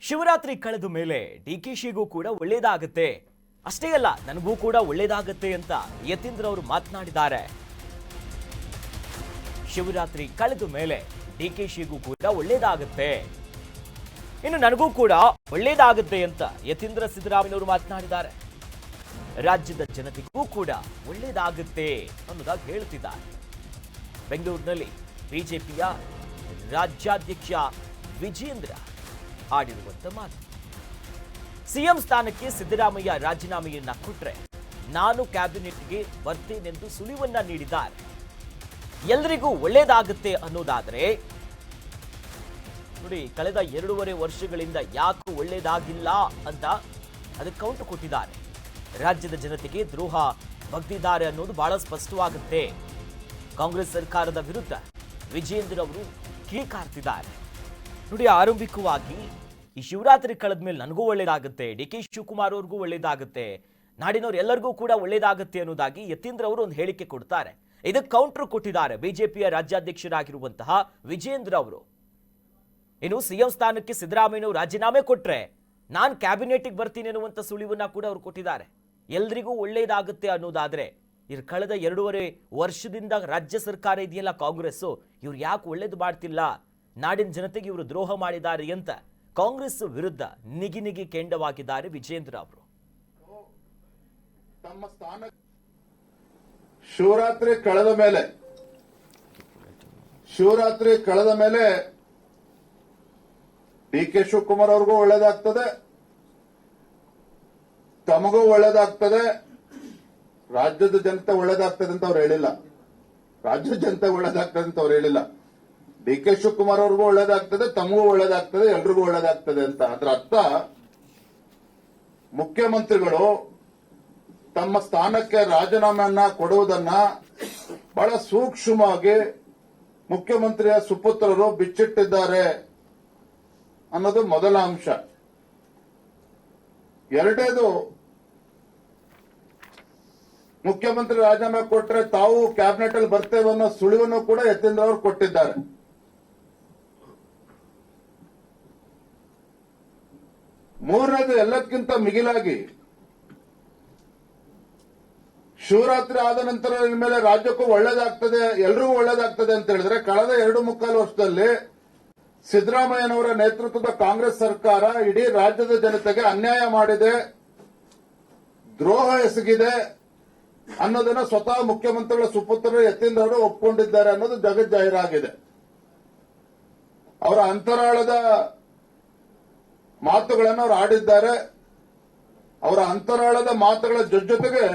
ಶಿವರಾತ್ರಿ ಕಳೆದ ಮೇಲೆ ಡಿಕೆಶಿಗೂ ಕೂಡ ಒಳ್ಳೇದಾಗುತ್ತೆ, ಅಷ್ಟೇ ಅಲ್ಲ ನನಗೂ ಕೂಡ ಒಳ್ಳೇದಾಗುತ್ತೆ ಅಂತ ಯತೀಂದ್ರ ಅವರು ಮಾತನಾಡಿದ್ದಾರೆ. ಶಿವರಾತ್ರಿ ಕಳೆದ ಮೇಲೆ ಡಿಕೆಶಿಗೂ ಕೂಡ ಒಳ್ಳೇದಾಗುತ್ತೆ, ಇನ್ನು ನನಗೂ ಕೂಡ ಒಳ್ಳೇದಾಗುತ್ತೆ ಅಂತ ಯತೀಂದ್ರ ಸಿದ್ದರಾಮಯ್ಯನವರು ಮಾತನಾಡಿದ್ದಾರೆ. ರಾಜ್ಯದ ಜನತೆಗೂ ಕೂಡ ಒಳ್ಳೇದಾಗುತ್ತೆ ಅನ್ನೋದಾಗಿ ಹೇಳ್ತಿದ್ದಾರೆ. ಬೆಂಗಳೂರಿನಲ್ಲಿ ಬಿಜೆಪಿಯ ರಾಜ್ಯಾಧ್ಯಕ್ಷ ವಿಜೇಂದ್ರ ಆಡಿರುವಂತ ಮಾತು. ಸಿಎಂ ಸ್ಥಾನಕ್ಕೆ ಸಿದ್ದರಾಮಯ್ಯ ರಾಜೀನಾಮೆಯನ್ನ ಕೊಟ್ರೆ ನಾನು ಕ್ಯಾಬಿನೆಟ್ಗೆ ಬರ್ತೇನೆಂದು ಸುಳಿವನ್ನ ನೀಡಿದ್ದಾರೆ. ಎಲ್ಲರಿಗೂ ಒಳ್ಳೇದಾಗುತ್ತೆ ಅನ್ನೋದಾದ್ರೆ ನೋಡಿ, ಕಳೆದ 2.5 ವರ್ಷಗಳಿಂದ ಯಾಕೆ ಒಳ್ಳೇದಾಗಿಲ್ಲ ಅಂತ ಅದಕ್ಕೆ ಕೌಂಟು ಕೊಟ್ಟಿದ್ದಾರೆ. ರಾಜ್ಯದ ಜನತೆಗೆ ದ್ರೋಹ ಬಗ್ದಿದ್ದಾರೆ ಅನ್ನೋದು ಬಹಳ ಸ್ಪಷ್ಟವಾಗುತ್ತೆ. ಕಾಂಗ್ರೆಸ್ ಸರ್ಕಾರದ ವಿರುದ್ಧ ವಿಜೇಂದ್ರ ಅವರು ಕಿಡಿಕಾರ್ತಿದ್ದಾರೆ. ನೋಡಿ, ಆರಂಭಿಕವಾಗಿ ಈ ಶಿವರಾತ್ರಿ ಕಳೆದ ಮೇಲೆ ನನಗೂ ಒಳ್ಳೇದಾಗುತ್ತೆ, ಡಿ.ಕೆ. ಶಿವಕುಮಾರ್ ಅವ್ರಿಗೂ ಒಳ್ಳೇದಾಗುತ್ತೆ, ನಾಡಿನವ್ರು ಎಲ್ಲರಿಗೂ ಕೂಡ ಒಳ್ಳೇದಾಗುತ್ತೆ ಅನ್ನೋದಾಗಿ ಯತೀಂದ್ರ ಅವರು ಒಂದು ಹೇಳಿಕೆ ಕೊಡ್ತಾರೆ. ಇದಕ್ಕೆ ಕೌಂಟರ್ ಕೊಟ್ಟಿದ್ದಾರೆ ಬಿಜೆಪಿಯ ರಾಜ್ಯಾಧ್ಯಕ್ಷರಾಗಿರುವಂತಹ ವಿಜೇಂದ್ರ ಅವರು. ಇನ್ನು ಸಿಎಂ ಸ್ಥಾನಕ್ಕೆ ಸಿದ್ದರಾಮಯ್ಯನವರು ರಾಜೀನಾಮೆ ಕೊಟ್ರೆ ನಾನು ಕ್ಯಾಬಿನೆಟ್ಗೆ ಬರ್ತೀನಿ ಅನ್ನುವಂಥ ಸುಳಿವನ್ನ ಕೂಡ ಅವರು ಕೊಟ್ಟಿದ್ದಾರೆ. ಎಲ್ರಿಗೂ ಒಳ್ಳೇದಾಗುತ್ತೆ ಅನ್ನೋದಾದ್ರೆ ಇವ್ರು ಕಳೆದ 2.5 ವರ್ಷದಿಂದ ರಾಜ್ಯ ಸರ್ಕಾರ ಇದೆಯಲ್ಲ ಕಾಂಗ್ರೆಸ್, ಇವ್ರು ಯಾಕೆ ಒಳ್ಳೇದು ಮಾಡ್ತಿಲ್ಲ, ನಾಡಿನ ಜನತೆಗೆ ಇವರು ದ್ರೋಹ ಮಾಡಿದ್ದಾರೆ ಅಂತ ಕಾಂಗ್ರೆಸ್ ವಿರುದ್ಧ ನಿಗಿ ಕೆಂಡವಾಗಿದ್ದಾರೆ ವಿಜೇಂದ್ರ ಅವರು. ತಮ್ಮ ಸ್ಥಾನ ಶಿವರಾತ್ರಿ ಕಳೆದ ಮೇಲೆ ಡಿ.ಕೆ. ಶಿವಕುಮಾರ್ ಅವ್ರಿಗೂ ಒಳ್ಳೇದಾಗ್ತದೆ, ತಮಗೂ ಒಳ್ಳೇದಾಗ್ತದೆ, ರಾಜ್ಯದ ಜನತೆ ಒಳ್ಳೇದಾಗ್ತದೆ ಅಂತ ಅವ್ರು ಹೇಳಿಲ್ಲ. ರಾಜ್ಯದ ಜನತೆ ಒಳ್ಳೇದಾಗ್ತದೆ ಅಂತ ಅವ್ರು ಹೇಳಿಲ್ಲ. ಡಿ.ಕೆ. ಶಿವಕುಮಾರ್ ಅವ್ರಿಗೂ ಒಳ್ಳೇದಾಗ್ತದೆ, ತಮಗೂ ಒಳ್ಳೇದಾಗ್ತದೆ, ಎಲ್ರಿಗೂ ಒಳ್ಳೇದಾಗ್ತದೆ ಅಂತ. ಅದರ ಅರ್ಥ ಮುಖ್ಯಮಂತ್ರಿಗಳು ತಮ್ಮ ಸ್ಥಾನಕ್ಕೆ ರಾಜೀನಾಮೆಯನ್ನ ಕೊಡುವುದನ್ನ ಬಹಳ ಸೂಕ್ಷ್ಮವಾಗಿ ಮುಖ್ಯಮಂತ್ರಿಯ ಸುಪುತ್ರರು ಬಿಚ್ಚಿಟ್ಟಿದ್ದಾರೆ ಅನ್ನೋದು ಮೊದಲ ಅಂಶ. ಎರಡನೇದು, ಮುಖ್ಯಮಂತ್ರಿ ರಾಜೀನಾಮೆ ಕೊಟ್ಟರೆ ತಾವು ಕ್ಯಾಬಿನೆಟ್ ಅಲ್ಲಿ ಬರ್ತೇವೆ ಅನ್ನೋ ಸುಳಿವನ್ನು ಕೂಡ ಯತೀಂದ್ರ ಅವರು ಕೊಟ್ಟಿದ್ದಾರೆ. ಮೂರನೇದು, ಎಲ್ಲಕ್ಕಿಂತ ಮಿಗಿಲಾಗಿ ಶಿವರಾತ್ರಿ ಆದ ನಂತರ ಮೇಲೆ ರಾಜ್ಯಕ್ಕೂ ಒಳ್ಳೇದಾಗ್ತದೆ, ಎಲ್ರಿಗೂ ಒಳ್ಳೇದಾಗ್ತದೆ ಅಂತ ಹೇಳಿದ್ರೆ ಕಳೆದ 2.25 ವರ್ಷದಲ್ಲಿ ಸಿದ್ದರಾಮಯ್ಯನವರ ನೇತೃತ್ವದ ಕಾಂಗ್ರೆಸ್ ಸರ್ಕಾರ ಇಡೀ ರಾಜ್ಯದ ಜನತೆಗೆ ಅನ್ಯಾಯ ಮಾಡಿದೆ, ದ್ರೋಹ ಎಸಗಿದೆ ಅನ್ನೋದನ್ನ ಸ್ವತಃ ಮುಖ್ಯಮಂತ್ರಿಗಳ ಸುಪುತ್ರರು ಯತೀಂದ್ರ ಅವರು ಒಪ್ಪಿಕೊಂಡಿದ್ದಾರೆ ಅನ್ನೋದು ಜಗಜ್ಜಾಹೀರಾಗಿದೆ. ಅವರ ಅಂತರಾಳದ ಮಾತುಗಳನ್ನು ಅವರು ಆಡಿದ್ದಾರೆ. ಅವರ ಅಂತರಾಳದ ಮಾತುಗಳ ಜೊತೆಗೆ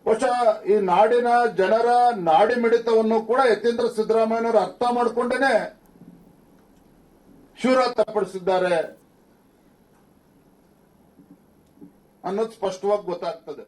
ಬಹುಶಃ ಈ ನಾಡಿನ ಜನರ ನಾಡಿ ಮಿಡಿತವನ್ನು ಕೂಡ ಯತೀಂದ್ರ ಸಿದ್ದರಾಮಯ್ಯನವರು ಅರ್ಥ ಮಾಡಿಕೊಂಡೇನೆ ಶಿವರಾತ್ರಿ ಪಡಿಸಿದ್ದಾರೆ ಅನ್ನೋದು ಸ್ಪಷ್ಟವಾಗಿ ಗೊತ್ತಾಗ್ತದೆ.